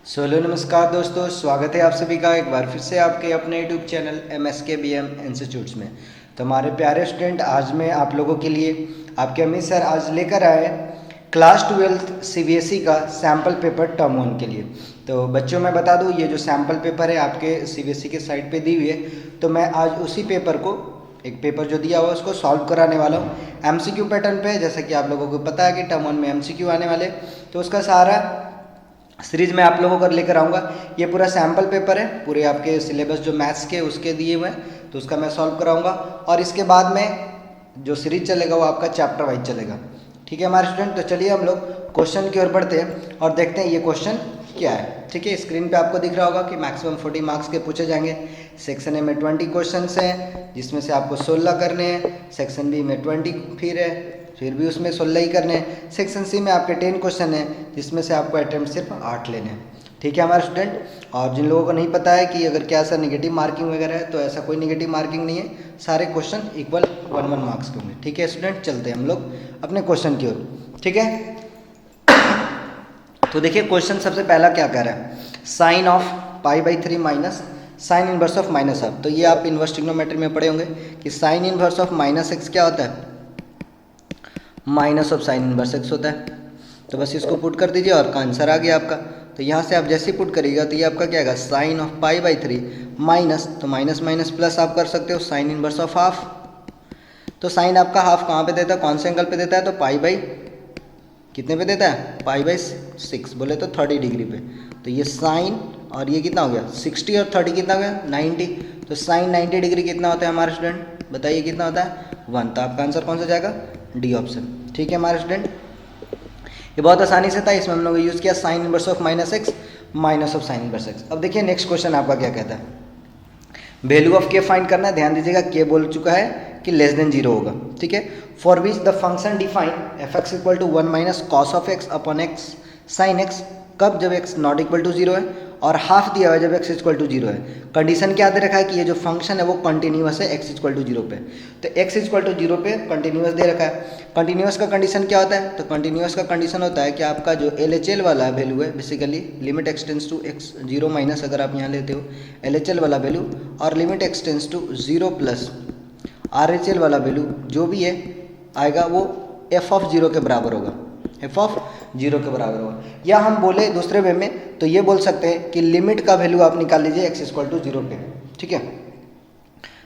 Hello नमस्कार दोस्तों, स्वागत है आप सभी का एक बार फिर से आपके अपने यूट्यूब चैनल MSKBM इंस्टीट्यूट्स में। तो हमारे प्यारे स्टूडेंट, आज मैं आप लोगों के लिए आपके अमित सर आज लेकर आए क्लास 12th CBSE का सैम्पल पेपर टर्म 1 के लिए। तो बच्चों मैं बता दूं, ये जो सैम्पल पेपर है आपके CBSE के साइट पे दी हुई है, तो मैं आज उसी पेपर को, एक पेपर जो दिया हुआ उसको सॉल्व कराने वाला हूँ MCQ पैटर्न पे। जैसा कि आप लोगों को पता है कि टर्म 1 में MCQ आने वाले, तो उसका सारा सीरीज में आप लोगों को लेकर आऊँगा। ये पूरा सैम्पल पेपर है, पूरे आपके सिलेबस जो मैथ्स के उसके दिए हुए हैं, तो उसका मैं सॉल्व कराऊंगा। और इसके बाद में जो सीरीज चलेगा वो आपका चैप्टर वाइज चलेगा। ठीक है हमारे स्टूडेंट, तो चलिए हम लोग क्वेश्चन की ओर बढ़ते हैं और देखते हैं ये क्वेश्चन क्या है। ठीक है, स्क्रीन पे आपको दिख रहा होगा कि मैक्सिमम 40 मार्क्स के पूछे जाएंगे। सेक्शन ए में 20 क्वेश्चन हैं, जिसमें से आपको 16 करने हैं। सेक्शन बी में 20 फिर भी उसमें 16 ही करने हैं। सेक्शन सी में आपके 10 क्वेश्चन हैं, जिसमें से आपको अटेम्प्ट सिर्फ 8 लेने हैं। ठीक है हमारे स्टूडेंट, और जिन लोगों को नहीं पता है कि अगर क्या सा नेगेटिव मार्किंग वगैरह है, तो ऐसा कोई नेगेटिव मार्किंग नहीं है, सारे क्वेश्चन इक्वल 1-1 मार्क्स के होंगे। ठीक है स्टूडेंट, चलते हैं हम लोग अपने क्वेश्चन की ओर। ठीक है, तो देखिए क्वेश्चन सबसे पहला क्या कह रहा है, sine of π/3 minus sine inverse of -half. तो ये आप इनवर्स ट्रिग्नोमेट्री में पढ़े होंगे कि साइन इनवर्स ऑफ -x क्या होता है, minus of sine inverse x होता है। तो बस इसको पुट कर दीजिए और का आंसर आ गया आपका। तो यहाँ से आप जैसे ही पुट करिएगा तो ये आपका क्या आएगा, साइन ऑफ π/3 माइनस, तो माइनस माइनस प्लस आप कर सकते हो, साइन इनवर्स ऑफ हाफ। तो साइन आपका हाफ कहाँ पे देता है, कौन से एंगल पे देता है, तो कितने पे देता है, π/6, बोले तो 30 डिग्री पे। तो ये साइन और ये कितना हो गया 60 और 30 कितना हो गया 90। तो साइन 90 डिग्री कितना होता है हमारे स्टूडेंट, बताइए कितना होता है 1। तो आपका आंसर कौन सा जाएगा, डी ऑप्शन। ठीक है हमारे स्टूडेंट, ये बहुत आसानी से था, इसमें हम लोग ने यूज़ किया sign inverse of -x minus of sine inverse x। अब देखिए नेक्स्ट क्वेश्चन आपका क्या कहता है, वैल्यू ऑफ के फाइंड करना है। ध्यान दीजिएगा के बोल चुका है कि लेस देन 0 होगा। ठीक है, for which the function define f(x = 1 minus cos of x upon x sine x, कब, जब x नॉट इक्वल टू 0 है, और हाफ दिया हुआ है जब x इक्वल टू 0 है। कंडीशन क्या दे रखा है कि ये जो फंक्शन है वो कंटिन्यूअस है x इक्वल टू 0 पे। तो x इक्वल टू 0 पे कंटिन्यूअस दे रखा है। कंटिन्यूअस का कंडीशन क्या होता है, तो कंटिन्यूअस का कंडीशन होता है कि आपका जो LHL वाला वैल्यू है, basically limit x tends to x 0 minus, अगर आप यहाँ लेते हो LHL वाला वैल्यू, और limit x tends to 0 plus RHL वाला वैल्यू जो भी है आएगा वो f(0) के बराबर होगा, f(0) के बराबर होगा। या हम बोले दूसरे वे में तो ये बोल सकते हैं कि लिमिट का वैल्यू आप निकाल लीजिए x इक्वल टू 0 पे। ठीक है,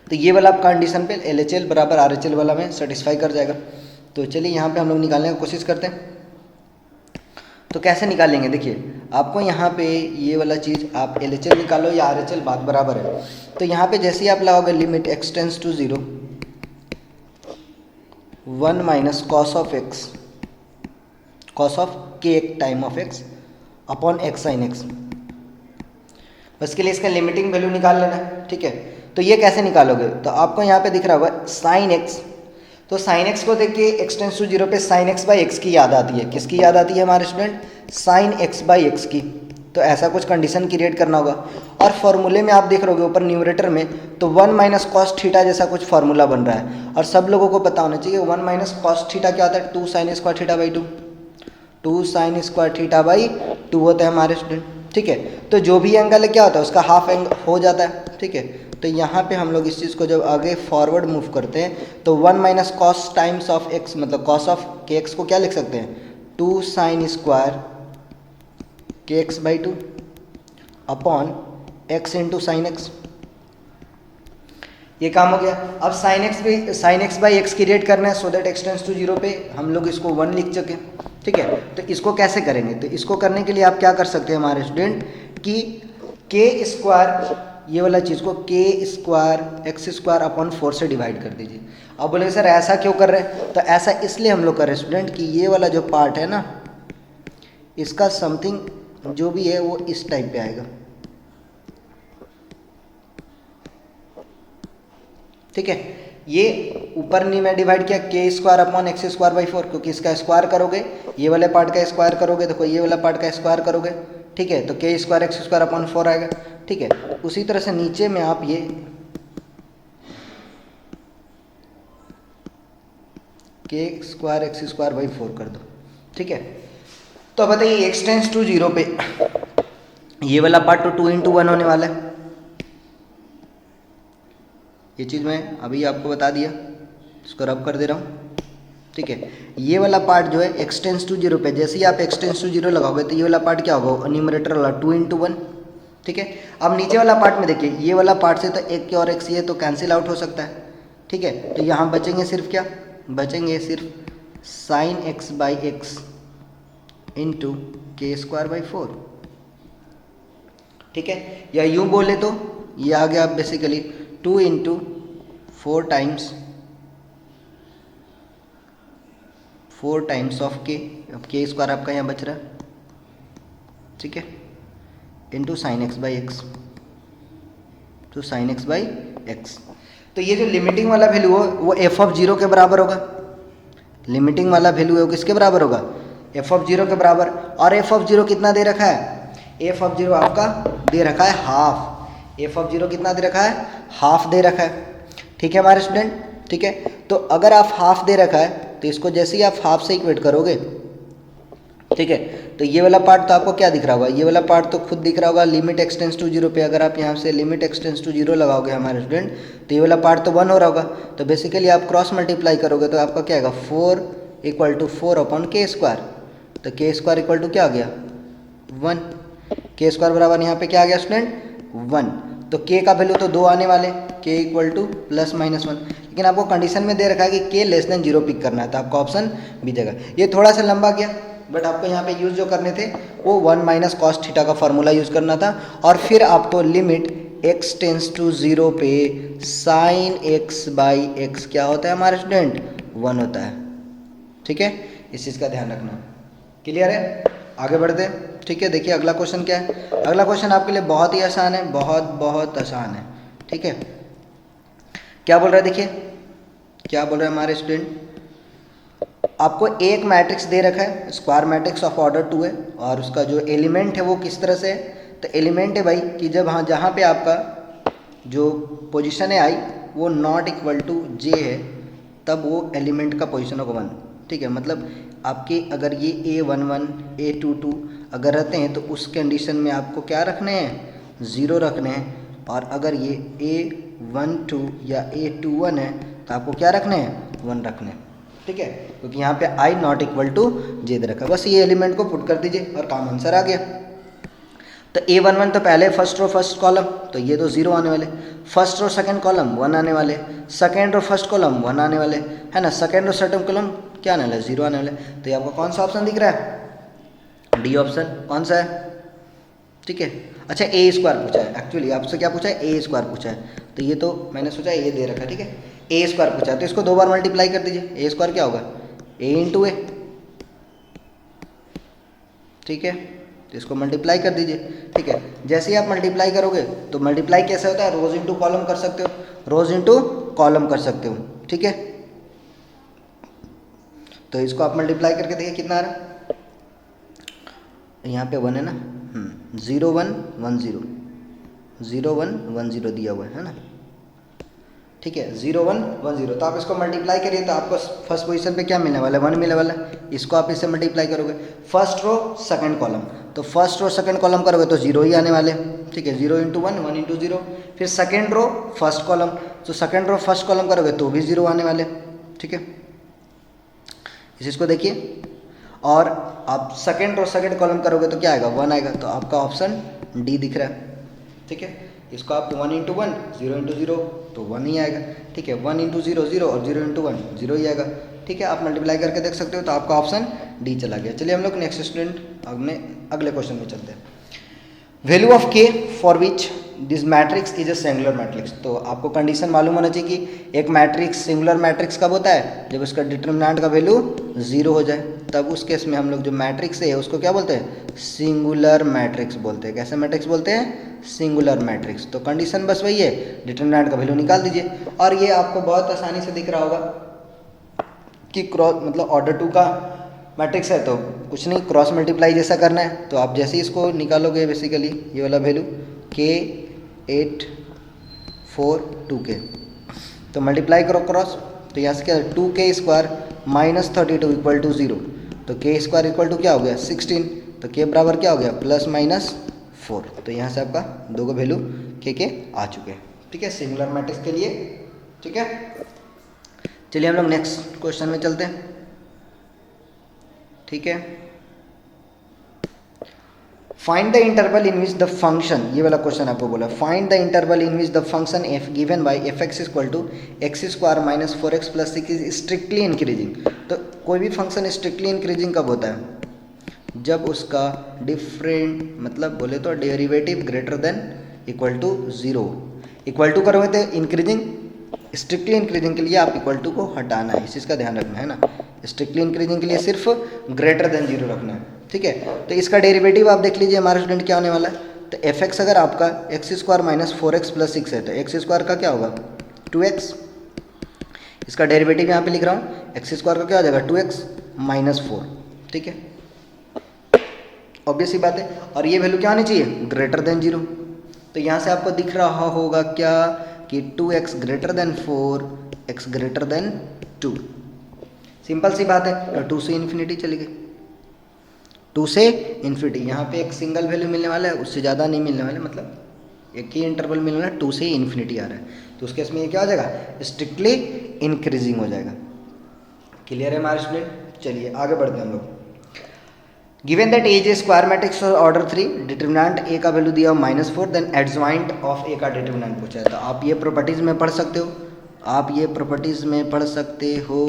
तो ये वाला कंडीशन पे LHL बराबर RHL वाला में सेटिस्फाई कर जाएगा। तो चलिए यहाँ पे हम लोग निकालने की कोशिश करते हैं। तो कैसे निकालेंगे, देखिए आपको यहाँ पे ये वाला चीज़ आप LHL निकालो या RHL, बात बराबर है। तो यहाँ पे जैसे ही आप लगाओगे limit x tends to 0 1 minus cos of x, cos of k time of x upon x sine x, बस के लिए इसका लिमिटिंग वैल्यू निकाल लेना है। ठीक है, तो ये कैसे निकालोगे, तो आपको यहाँ पे दिख रहा होगा साइन x। तो साइन x को देख के एक्सटेंस टू 0 पे साइन x/x की याद आती है, किसकी याद आती है हमारे स्टूडेंट, साइन x/x की। तो ऐसा कुछ कंडीशन क्रिएट करना होगा, और फॉर्मूले में आप देख रहोगे ऊपर न्यूमरेटर में तो 1 माइनस कॉस थीटा जैसा कुछ फार्मूला बन रहा है। और सब लोगों को पता होना चाहिए 1 माइनस कॉस थीटा क्या होता है, 2 साइन स्क्वायर थीटा/2, 2 साइन स्क्वायर थीटा/2 होता है हमारे स्टूडेंट। ठीक है, तो जो भी एंगल है क्या होता है उसका हाफ एंगल हो जाता है। ठीक है, तो यहाँ पे हम लोग इस चीज़ को जब आगे फॉरवर्ड मूव करते हैं तो 1 minus cos times of x, मतलब कॉस ऑफ kx को क्या लिख सकते हैं, 2 sine square kx/2 upon x into sine x। ये काम हो गया। अब साइन x/x क्रिएट करना है, सो दैट एक्सटेंस टू 0 पे हम लोग इसको 1 लिख सकें। ठीक है, तो इसको कैसे करेंगे, तो इसको करने के लिए आप क्या कर सकते हैं हमारे स्टूडेंट कि k स्क्वायर, ये वाला चीज़ को k² x² अपॉन 4 से डिवाइड कर दीजिए। अब बोलेंगे सर ऐसा क्यों कर रहे हैं, तो ऐसा इसलिए हम लोग कर रहे हैं स्टूडेंट कि ये वाला जो पार्ट है ना, इसका समथिंग जो भी है वो इस टाइप पे आएगा। ठीक है, ये ऊपर नहीं मैं डिवाइड किया k² अपॉन x²/4, क्योंकि इसका स्क्वायर करोगे, ये वाले पार्ट का स्क्वायर करोगे, देखो ये वाला पार्ट का स्क्वायर करोगे। ठीक है, तो k² x² अपॉन 4 आएगा। ठीक है, उसी तरह से नीचे में आप ये k² x²/4 कर दो। ठीक है, तो बताइए एक्सटेंस टू 0 पे ये वाला पार्ट तो 2 इंटू 1 होने वाला है, ये चीज़ मैं अभी आपको बता दिया, इसको रब कर दे रहा हूँ। ठीक है, ये वाला पार्ट जो है x टेंस टू 0 पे, जैसे ही आप x टेंस टू 0 लगाओगे तो ये वाला पार्ट क्या होगा, न्यूमरेटर वाला 2 इंटू 1। ठीक है, अब नीचे वाला पार्ट में देखिए, ये वाला पार्ट से तो एक के और x ये तो कैंसिल आउट हो सकता है। ठीक है, तो यहाँ बचेंगे सिर्फ क्या, बचेंगे सिर्फ sine x by x into k square by 4। ठीक है, या यूँ बोले तो ये आ गया बेसिकली 2 इंटू 4 टाइम्स ऑफ के, अब के स्क्वायर आपका यहाँ बच रहा है। ठीक है, into sine x by x, तो साइन एक्स बाई एक्स। तो ये जो लिमिटिंग वाला वैल्यू हो वो एफ ऑफ 0 के बराबर होगा, लिमिटिंग वाला वैल्यू है वो किसके बराबर होगा, एफ ऑफ 0 के बराबर। और एफ ऑफ 0 कितना दे रखा है, एफ ऑफ 0 आपका दे रखा है हाफ, एफ ऑफ 0 कितना दे रखा है, हाफ दे रखा है। ठीक है हमारे स्टूडेंट, ठीक है, तो अगर आप हाफ दे रखा है तो इसको जैसे ही आप हाफ से इक्वेट करोगे, ठीक है, तो ये वाला पार्ट तो आपको क्या दिख रहा होगा, ये वाला पार्ट तो खुद दिख रहा होगा लिमिट एक्सटेंस टू 0 पे। अगर आप यहाँ से लिमिट एक्सटेंस टू 0 लगाओगे हमारे स्टूडेंट, तो ये वाला पार्ट तो 1 हो रहा होगा, तो बेसिकली आप क्रॉस मल्टीप्लाई करोगे तो आपका क्या आएगा, 4 इक्वल टू 4 अपॉन के स्क्वायर, तो के स्क्वायर इक्वल टू क्या आ गया 1, के स्क्वायर बराबर यहाँ पे क्या आ गया स्टूडेंट 1। तो के का वैल्यू तो 2 आने वाले, के इक्वल टू प्लस माइनस 1, लेकिन आपको कंडीशन में दे रखा है कि के लेस देन 0 पिक करना है, तो आपका ऑप्शन बी देगा। ये थोड़ा सा लंबा गया, बट आपको यहाँ पे यूज़ जो करने थे वो 1 माइनस कॉस थीटा का फार्मूला यूज़ करना था, और फिर आपको लिमिट x टेंस टू 0 पे साइन x बाई एक्स क्या होता है हमारे स्टूडेंट 1 होता है। ठीक है, इस चीज़ का ध्यान रखना। क्लियर है, आगे बढ़ते हैं। ठीक है, देखिए अगला क्वेश्चन क्या है। अगला क्वेश्चन आपके लिए बहुत ही आसान है, बहुत बहुत आसान है। ठीक है, क्या बोल रहा है, देखिए क्या बोल रहा है हमारे स्टूडेंट, आपको एक मैट्रिक्स दे रखा है, स्क्वायर मैट्रिक्स ऑफ ऑर्डर 2 है, और उसका जो एलिमेंट है वो किस तरह से है, तो एलिमेंट है भाई कि जब हाँ जहाँ पे आपका जो पोजीशन है आई वो नॉट इक्वल टू जे है, तब वो एलिमेंट का पोजीशन होगा 1। ठीक है, मतलब आपके अगर ये A11 A22 अगर रहते हैं तो उस कंडीशन में आपको क्या रखने हैं 0 रखने हैं, और अगर ये A12 या A21 है तो आपको क्या रखने हैं 1 रखने हैं। ठीक है, क्योंकि यहाँ पे आई नॉट इक्वल टू जे दे रखा है, बस ये एलिमेंट को पुट कर दीजिए और काम आंसर आ गया। तो A11 तो पहले फर्स्ट रो फर्स्ट कॉलम, तो ये तो 0 आने वाले, फर्स्ट रो सेकंड कॉलम 1 आने वाले, सेकंड रो फर्स्ट कॉलम 1 आने वाले, है ना, सेकंड रो सेकंड कॉलम क्या आने वाला 0 आने वाले। तो ये आपका कौन सा ऑप्शन दिख रहा है, डी ऑप्शन। कौन सा है, ठीक है, अच्छा ए स्क्वायर पूछा है, एक्चुअली आपसे क्या पूछा है, ए स्क्वायर पूछा है, तो ये तो मैंने सोचा ये दे रखा है। ठीक है, ए स्क्वायर पूछा है तो इसको 2 बार मल्टीप्लाई कर दीजिए, ए स्क्वायर क्या होगा ए इंटू ए। ठीक है, तो इसको मल्टीप्लाई कर दीजिए। ठीक है, जैसे ही आप मल्टीप्लाई करोगे तो मल्टीप्लाई कैसे होता है, रोज इंटू कॉलम कर सकते हो, रोज इंटू कॉलम कर सकते हो। ठीक है, तो इसको आप मल्टीप्लाई करके देखिए कितना आ रहा है, यहाँ पे 1 है ना, 0 1 1 0 0 1 1 0 दिया हुआ है ना। ठीक है, 0 1 1 0, तो आप इसको मल्टीप्लाई करिए तो आपको फर्स्ट पोजीशन पे क्या मिलने वाला है 1 मिलने वाला है, इसको आप इससे मल्टीप्लाई करोगे, फर्स्ट रो सेकंड कॉलम, तो फर्स्ट रो सेकंड कॉलम करोगे तो 0 ही आने वाले। ठीक है, 0 इंटू 1 1 इंटू 0, फिर सेकंड रो फर्स्ट कॉलम, तो सेकंड रो फर्स्ट कॉलम करोगे तो भी 0 आने वाले। ठीक है, इस चीज़ को देखिए, और आप सेकंड रो सेकंड कॉलम करोगे तो क्या आएगा 1 आएगा, तो आपका ऑप्शन डी दिख रहा है। ठीक है, इसको आप 1 इंटू 1 0 इंटू 0 तो 1 ही आएगा। ठीक है, 1 इंटू 0 0 और 0 इंटू 1 0 ही आएगा। ठीक है, आप मल्टीप्लाई करके देख सकते हो, तो आपका ऑप्शन डी चला गया। चलिए हम लोग नेक्स्ट स्टूडेंट अपने अगले क्वेश्चन में चलते हैं। वैल्यू ऑफ के for which this matrix is a singular matrix, तो आपको कंडीशन मालूम होना चाहिए कि एक मैट्रिक्स सिंगुलर मैट्रिक्स कब होता है, जब उसका डिटर्मिनेंट का वैल्यू 0 हो जाए, तब उस केस में हम लोग जो मैट्रिक्स है उसको क्या बोलते हैं, सिंगुलर मैट्रिक्स बोलते हैं। कैसे मैट्रिक्स बोलते हैं, सिंगुलर मैट्रिक्स। तो कंडीशन बस वही है, डिटर्मिनेंट का वैल्यू निकाल दीजिए, और ये आपको बहुत आसानी से दिख रहा होगा कि क्रॉस मतलब ऑर्डर 2 का मैट्रिक्स है, तो कुछ नहीं, क्रॉस मल्टीप्लाई जैसा करना है, तो आप जैसे ही इसको निकालोगे बेसिकली ये वाला वैल्यू के 8 4 2k, तो मल्टीप्लाई करो क्रॉस, तो यहाँ से क्या 2k square minus 32 equal to 0, तो के स्क्वायर इक्वल टू क्या हो गया 16, तो के बराबर क्या हो गया प्लस माइनस 4। तो यहाँ से आपका 2 को वैल्यू के आ चुके हैं, ठीक है, सिंगुलर मैट्रिक्स के लिए, ठीक है। चलिए हम लोग नेक्स्ट क्वेश्चन में चलते हैं, ठीक है। Find the interval in which the function, ये वाला क्वेश्चन आपको बोला, find the interval in which the function f given by f x equal to x square minus 4x plus 6 is strictly increasing. तो कोई भी फंक्शन स्ट्रिक्टली इंक्रीजिंग कब होता है? जब उसका डिफरेंट मतलब बोले तो derivative greater than equal to 0। Equal to करोगे तो इंक्रीजिंग, स्ट्रिक्टली इंक्रीजिंग के लिए आप इक्वल टू को हटाना है, इस चीज़ का ध्यान रखना है ना। स्ट्रिक्टली इंक्रीजिंग के लिए सिर्फ ग्रेटर देन 0 रखना है, ठीक है। तो इसका डेरिवेटिव आप देख लीजिए हमारा स्टूडेंट क्या होने वाला है। तो एफ एक्स अगर आपका x square minus 4x plus 6 है तो एक्स स्क्वायर का क्या होगा 2x। इसका डेरिवेटिव यहाँ पे लिख रहा हूँ, एक्स स्क्वायर का क्या हो जाएगा 2x माइनस 4, ठीक है, ऑब्वियस ही बात है। और ये वैल्यू क्या होनी चाहिए ग्रेटर देन 0। तो यहाँ से आपको दिख रहा होगा क्या कि 2x greater than 4, x greater than 2। Simple सी बात है। तो 2 से इन्फिनिटी चली गई, 2 से इन्फिनिटी। यहाँ पे एक सिंगल वैल्यू मिलने वाला है, उससे ज़्यादा नहीं मिलने वाला, मतलब एक ही इंटरवल मिलने वाला है, 2 से इन्फिनिटी आ रहा है। तो उस केस में ये क्या हो जाएगा स्ट्रिक्टली इंक्रीजिंग हो जाएगा। क्लियर है हमारे स्टूडेंट? चलिए आगे बढ़ते हैं हम लोग। Given that as a square matrix order 3, determinant A का वैल्यू दिया -4, देन एडजॉइंट ऑफ ए का डिटर्मिनेंट पूछा है। तो आप ये प्रॉपर्टीज़ में पढ़ सकते हो, आप ये प्रॉपर्टीज़ में पढ़ सकते हो।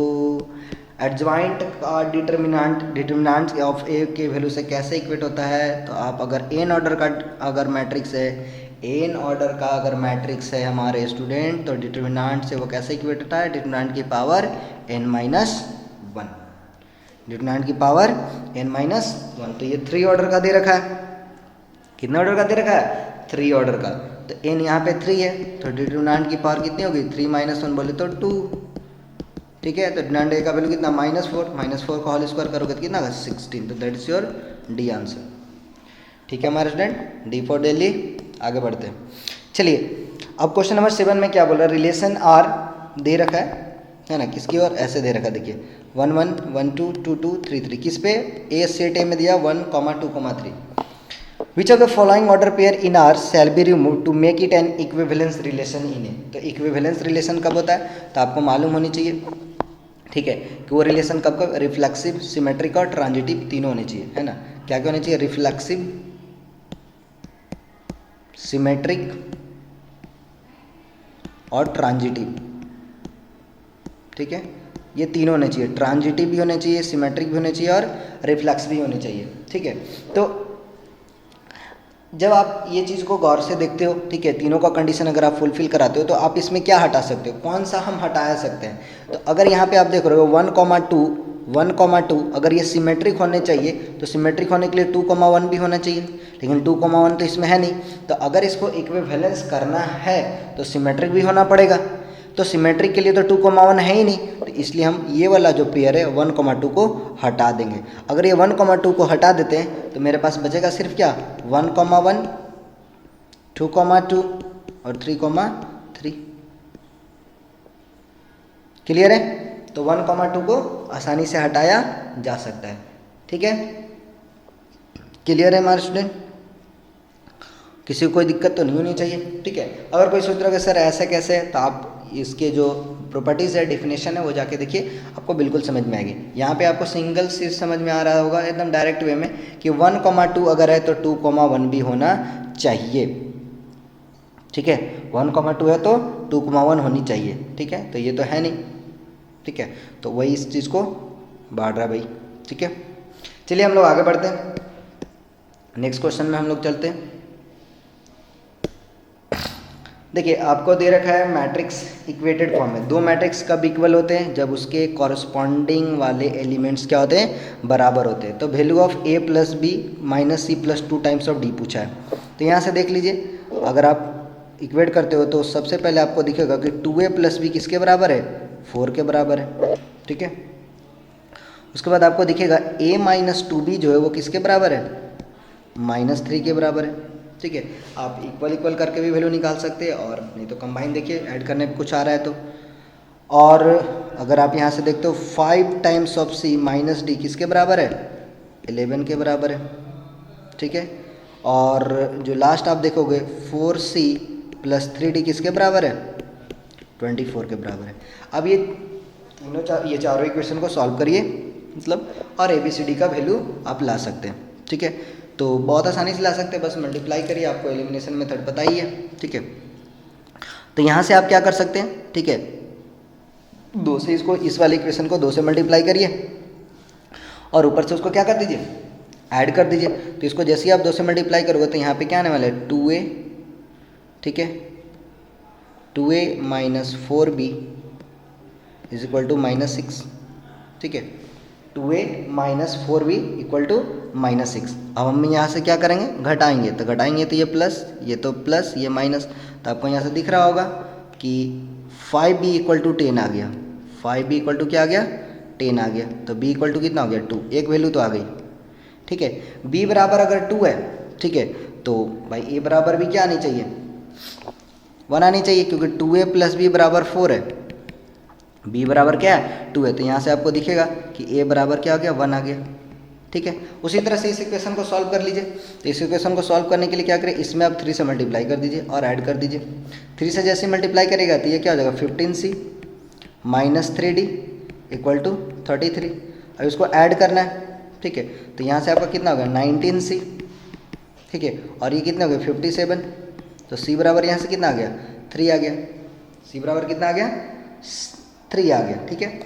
एडजॉइंट का डिटर्मिनेंट ऑफ ए के वैल्यू से कैसे इक्वेट होता है? तो आप अगर एन ऑर्डर का अगर मैट्रिक्स है, एन ऑर्डर का अगर मैट्रिक्स है हमारे स्टूडेंट, तो डिटर्मिनेंट से वो कैसे इक्वेट होता है? डिटर्मिनेंट की पावर n-1, डिटर्मिनेंट की पावर n-1। तो ये 3 ऑर्डर का दे रखा है। कितना ऑर्डर का दे रखा है? 3 ऑर्डर का। तो n यहाँ पे 3 है, तो डिटर्मिनेंट की पावर कितनी होगी 3-1 बोले तो 2, ठीक है। तो डिटर्मिनेंट a का वैल्यू कितना -4 का होल स्क्वायर करोगे तो कितना 16। तो that is your D answer, ठीक है हमारे स्टूडेंट, डी फॉर दिल्ली। आगे बढ़ते हैं। चलिए अब क्वेश्चन नंबर 7 में क्या बोल रहा है? रिलेशन आर दे रखा है ना, किसकी ओर ऐसे दे रखा है, देखिए 1 1 1 2 2 2 3 3, किस पे? ए सेट ए में दिया 1, 2, 3। Which of the following order pair in R shall be remove to make it an equivalence relation in A. तो इक्विवेलेंस रिलेशन कब होता है? तो आपको मालूम होनी चाहिए, ठीक है, कि वो रिलेशन कब कब? रिफ्लेक्सिव, सिमेट्रिक और ट्रांजिटिव तीनों होने चाहिए, है ना। क्या क्या होने चाहिए? रिफ्लेक्सिव, सिमेट्रिक और ट्रांजिटिव, ठीक है, ये तीनों होने चाहिए। ट्रांजिटिव भी होने चाहिए, सिमेट्रिक भी होने चाहिए और रिफ्लेक्स भी होने चाहिए, ठीक है। तो जब आप ये चीज़ को गौर से देखते हो, ठीक है, तीनों का कंडीशन अगर आप फुलफिल कराते हो तो आप इसमें क्या हटा सकते हो? कौन सा हम हटा सकते हैं? तो अगर यहाँ पे आप देख रहे हो 1,2 अगर ये सिमेट्रिक होने चाहिए तो सिमेट्रिक होने के लिए 2,1 भी होना चाहिए, लेकिन 2,1 तो इसमें है नहीं। तो अगर इसको इक्विवेलेंस करना है तो सिमेट्रिक भी होना पड़ेगा। तो सिमेट्रिक के लिए तो 2,1 है ही नहीं, तो इसलिए हम ये वाला जो पेयर है 1,2 को हटा देंगे। अगर ये 1,2 को हटा देते हैं तो मेरे पास बचेगा सिर्फ क्या 1,1, 2,2 और 3,3। क्लियर है? तो 1,2 को आसानी से हटाया जा सकता है, ठीक है। क्लियर है हमारे स्टूडेंट? किसी को कोई दिक्कत तो नहीं होनी चाहिए, ठीक है। अगर कोई सोच रहा है कि सर ऐसे कैसे, तो आप इसके जो प्रॉपर्टीज़ है, डेफिनेशन है, वो जाके देखिए, आपको बिल्कुल समझ में आएगी। यहाँ पे आपको सिंगल चीज समझ में आ रहा होगा एकदम डायरेक्ट वे में कि 1,2 अगर है तो 2,1 भी होना चाहिए, ठीक है। 1,2 है तो 2,1 होनी चाहिए, ठीक है। तो ये तो है नहीं, ठीक है, तो वही इस चीज़ को बांट रहा है भाई, ठीक है। चलिए हम लोग आगे बढ़ते हैं, नेक्स्ट क्वेश्चन में हम लोग चलते हैं। देखिए आपको दे रखा है मैट्रिक्स इक्वेटेड फॉर्म में। 2 मैट्रिक्स कब इक्वल होते हैं? जब उसके कॉरस्पॉन्डिंग वाले एलिमेंट्स क्या होते हैं? बराबर होते हैं। तो value of a + b - c + 2 times of d पूछा है। तो यहाँ से देख लीजिए, अगर आप इक्वेट करते हो तो सबसे पहले आपको दिखेगा कि 2a + b किसके बराबर है? 4 के बराबर है, ठीक है। उसके बाद आपको दिखेगा a - 2b जो है वो किसके बराबर है? -3 के बराबर है, ठीक है। आप इक्वल करके भी वैल्यू निकाल सकते हैं, और नहीं तो कंबाइन देखिए, ऐड करने पे कुछ आ रहा है तो। और अगर आप यहाँ से देखते हो 5 टाइम्स ऑफ c - d किसके बराबर है? 11 के बराबर है, ठीक है। और जो लास्ट आप देखोगे 4c प्लस 3d किसके बराबर है? 24 के बराबर है। अब ये ये चारों इक्वेशन को सॉल्व करिए मतलब, और ABCD का वैल्यू आप ला सकते हैं। ठीक है, तो बहुत आसानी से ला सकते हैं, बस मल्टीप्लाई करिए, आपको एलिमिनेशन मेथड पता ही है। ठीक है, तो यहाँ से आप क्या कर सकते हैं? ठीक है, 2 से इसको, इस वाले इक्वेशन को 2 से मल्टीप्लाई करिए और ऊपर से उसको क्या कर दीजिए? ऐड कर दीजिए। तो इसको जैसे ही आप 2 से मल्टीप्लाई करोगे तो यहाँ पे क्या आने वाला है? 2a, ठीक है, 2a minus 4b is equal to minus 6। ठीक है, 2a minus 4b equal to minus 6। अब हम यहाँ से क्या करेंगे? घटाएंगे, तो घटाएंगे तो ये प्लस, ये तो प्लस, ये माइनस, तो आपको यहाँ से दिख रहा होगा कि 5b इक्वल टू 10 आ गया। 5b इक्वल टू क्या आ गया? 10 आ गया। तो b इक्वल टू कितना हो गया? 2। एक वैल्यू तो आ गई। ठीक है, b बराबर अगर 2 है, ठीक है, तो भाई a बराबर भी क्या आनी चाहिए? 1 आनी चाहिए, क्योंकि 2a प्लस b बराबर 4 है। b बराबर क्या है? 2 है। तो यहाँ से आपको दिखेगा कि a बराबर क्या हो गया? 1 आ गया। ठीक है, उसी तरह से इस इक्वेशन को सॉल्व कर लीजिए। तो इस इक्वेशन को सॉल्व करने के लिए क्या करें? इसमें आप 3 से मल्टीप्लाई कर दीजिए और ऐड कर दीजिए। 3 से जैसे मल्टीप्लाई करेगा तो ये क्या हो जाएगा? 15c minus 3d equal to 33। अब इसको ऐड करना है। ठीक है, तो यहाँ से आपका कितना होगा? 19c। ठीक है, और ये कितना हो गया? 57। तो c बराबर यहाँ से कितना आ गया? 3 आ गया। c बराबर कितना आ गया? 3 आ गया। ठीक है,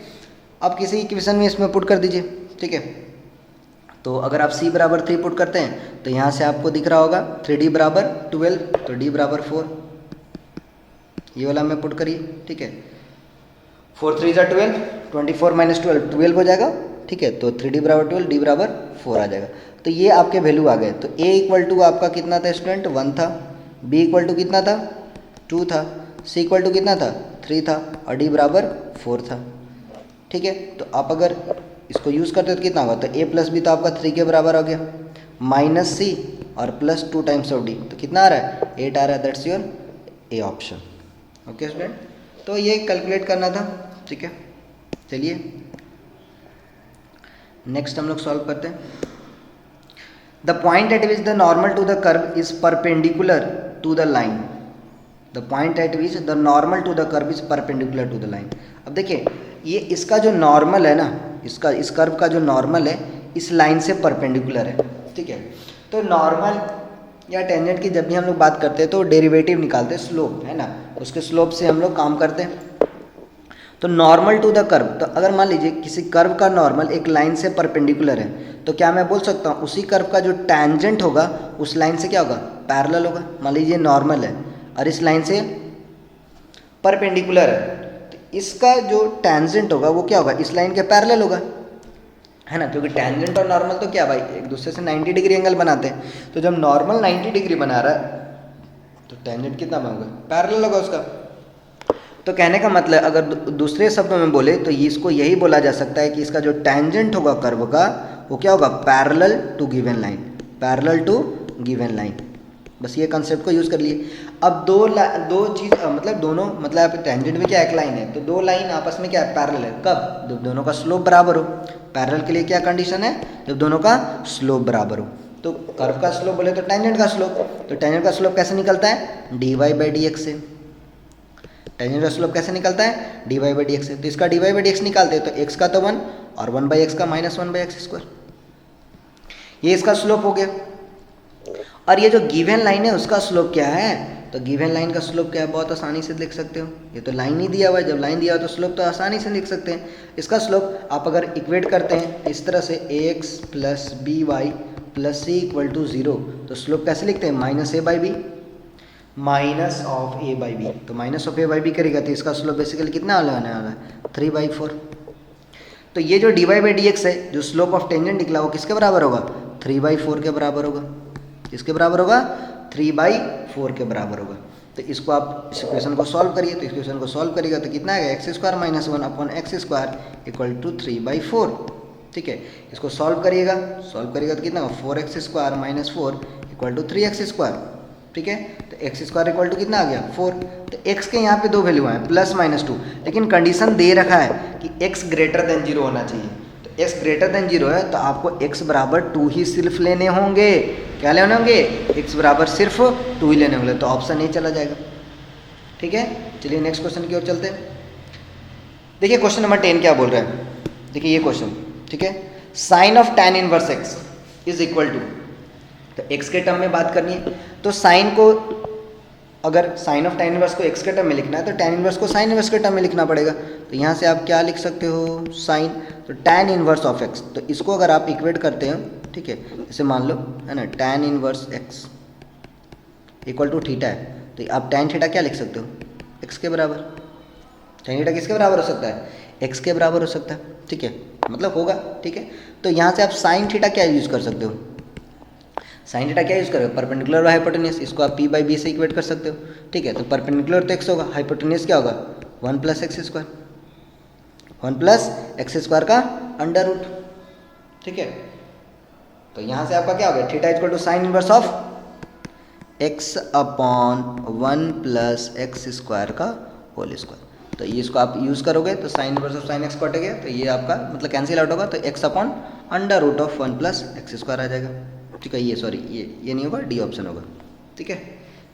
अब किसी इक्वेशन में इसमें पुट कर दीजिए। ठीक है, तो अगर आप c बराबर 3 पुट करते हैं तो यहाँ से आपको दिख रहा होगा 3d बराबर 12, तो d बराबर 4, ये वाला में पुट करिए। ठीक है, 4 3 12, 24 माइनस 12 12 हो जाएगा। ठीक है, तो 3d बराबर 12, d बराबर 4 आ जाएगा। तो ये आपके वैल्यू आ गए। तो a इक्वल टू आपका कितना था स्टूडेंट? 1 था। b इक्वल टू कितना था? 2 था। c इक्वल टू कितना था? 3 था। और d बराबर 4 था। ठीक है, तो आप अगर इसको यूज़ करते हो तो कितना होगा? तो a प्लस बी तो आपका 3 के बराबर हो गया, माइनस c और प्लस 2 टाइम्स ऑफ d, तो कितना आ रहा है? 8 आ रहा है। That's your A option. Okay student, तो ये कैलकुलेट करना था। ठीक है, चलिए नेक्स्ट हम लोग सॉल्व करते हैं। The point at which the normal to the curve is perpendicular to the line. The point at which the normal to the curve is perpendicular to the line. अब देखिए, ये इसका जो नॉर्मल है ना, इसका इस कर्व का जो नॉर्मल है इस लाइन से परपेंडिकुलर है। ठीक है, तो नॉर्मल या टेंजेंट की जब भी हम लोग बात करते हैं तो डेरिवेटिव निकालते हैं, स्लोप है ना, उसके स्लोप से हम लोग काम करते हैं। तो नॉर्मल टू द कर्व, तो अगर मान लीजिए किसी कर्व का नॉर्मल एक लाइन से परपेंडिकुलर है, तो क्या मैं बोल सकता हूँ उसी कर्व का जो टेंजेंट होगा उस लाइन से क्या होगा? पैरेलल होगा। मान लीजिए नॉर्मल है और इस लाइन से परपेंडिकुलर है, तो इसका जो टेंजेंट होगा वो क्या होगा? इस लाइन के पैरेलल होगा, है ना, क्योंकि टेंजेंट और नॉर्मल तो क्या भाई एक दूसरे से 90 डिग्री एंगल बनाते हैं। तो जब नॉर्मल 90 डिग्री बना रहा है तो टेंजेंट कितना होगा? पैरेलल होगा उसका। तो कहने का मतलब अगर दूसरे शब्दों में बोले तो इसको यही बोला जा सकता है कि इसका जो टेंजेंट होगा कर्व का वो क्या होगा? Parallel to given line, parallel to given line. बस ये कंसेप्ट को यूज़ कर लिए। अब दो चीज़ मतलब दोनों, मतलब टेंजेंट में क्या एक लाइन है, तो दो लाइन आपस में क्या है? पैरेलल है। कब? जब दोनों का स्लोप बराबर हो। पैरेलल के लिए क्या कंडीशन है? जब दोनों का स्लोप बराबर हो। तो कर्व का स्लोप बोले तो टेंजेंट का स्लोप, तो टेंजेंट का स्लोप कैसे निकलता है? dy बाई डी एक्स से। टेंजेंट का स्लोप कैसे निकलता है? dy बाई डी एक्स से। तो इसका dy बाई डी एक्स निकालते हैं तो x का तो 1 और 1 बाई एक्स का माइनस 1 बाई एक्स स्क्वायर, ये इसका स्लोप हो गया। और ये जो गिवन लाइन है उसका स्लोप क्या है? तो गिवन लाइन का स्लोप क्या है? बहुत आसानी से लिख सकते हो, ये तो लाइन ही दिया हुआ है। जब लाइन दिया हुआ तो स्लोप तो आसानी से लिख सकते हैं। इसका स्लोप आप अगर इक्वेट करते हैं इस तरह से ax plus B Y plus C equal to 0, तो स्लोप कैसे लिखते हैं? Minus A by B, minus of A by B. तो minus of A by B करेगा तो इसका स्लोप बेसिकली कितना आने वाला है? 3/4। तो ये जो dy बाई डी एक्स है, जो स्लोप ऑफ टेंजेंट निकला वो किसके बराबर होगा? 3/4 के बराबर होगा। किसके बराबर होगा? 3/4 के बराबर होगा। तो इसको आप इस इक्वेशन को सॉल्व करिए, तो इक्वेशन को सॉल्व करिएगा तो कितना आएगा? X square minus 1 upon x square equal to 3/4। ठीक है, इसको सॉल्व करिएगा तो कितना होगा? 4x square minus 4 equal to 3x square. ठीक है, तो एक्स स्क्वायर इक्वल टू कितना आ गया? 4। तो x के यहाँ पे दो वैल्यू हैं, प्लस माइनस 2, लेकिन कंडीशन दे रखा है कि x ग्रेटर देन 0 होना चाहिए। तो x ग्रेटर देन 0 है तो आपको x बराबर 2 ही सिर्फ लेने होंगे, क्या लेने होंगे, x बराबर सिर्फ 2 ही लेने होंगे, तो ऑप्शन ए चला जाएगा। ठीक है, चलिए नेक्स्ट क्वेश्चन की ओर चलते हैं। देखिए क्वेश्चन नंबर 10 क्या बोल रहा है, देखिए ये क्वेश्चन, ठीक है, sine of tan inverse x is equal to, तो x के टर्म में बात करनी है, तो साइन को, अगर साइन ऑफ tan इनवर्स को x के टर्म में लिखना है तो tan इनवर्स को साइन इनवर्स के टर्म में लिखना पड़ेगा। तो यहाँ से आप क्या लिख सकते हो, साइन, तो tan इनवर्स ऑफ x, तो इसको अगर आप इक्वेट करते हो, ठीक है, जैसे मान लो है ना tan inverse x equal to theta है, तो आप tan थीटा क्या लिख सकते हो, x के बराबर। tan थीटा किसके बराबर हो सकता है, x के बराबर हो सकता है, ठीक है, मतलब होगा, ठीक है। तो यहाँ से आप साइन थीटा क्या यूज़ कर सकते हो, साइन थीटा क्या यूज़ करोगे, परपेंडिकुलर और हाइपोटेन्यूस, इसको आप p बाई बी से इक्वेट कर सकते हो, ठीक है। तो परपेंडिकुलर तो x होगा, हाइपोटेन्यूस क्या होगा 1 plus x square, 1 plus x square का अंडर रूट, ठीक है। तो यहाँ से आपका क्या हो गया, theta equal to sine inverse of x upon 1 plus x square का होल स्क्वायर। तो ये इसको आप यूज़ करोगे तो sine inverse of sine x कटेगा, तो ये आपका मतलब कैंसिल आउट होगा, तो x upon under root of 1 plus x square आ जाएगा, ठीक है। ये सॉरी ये नहीं होगा, डी ऑप्शन होगा, ठीक है।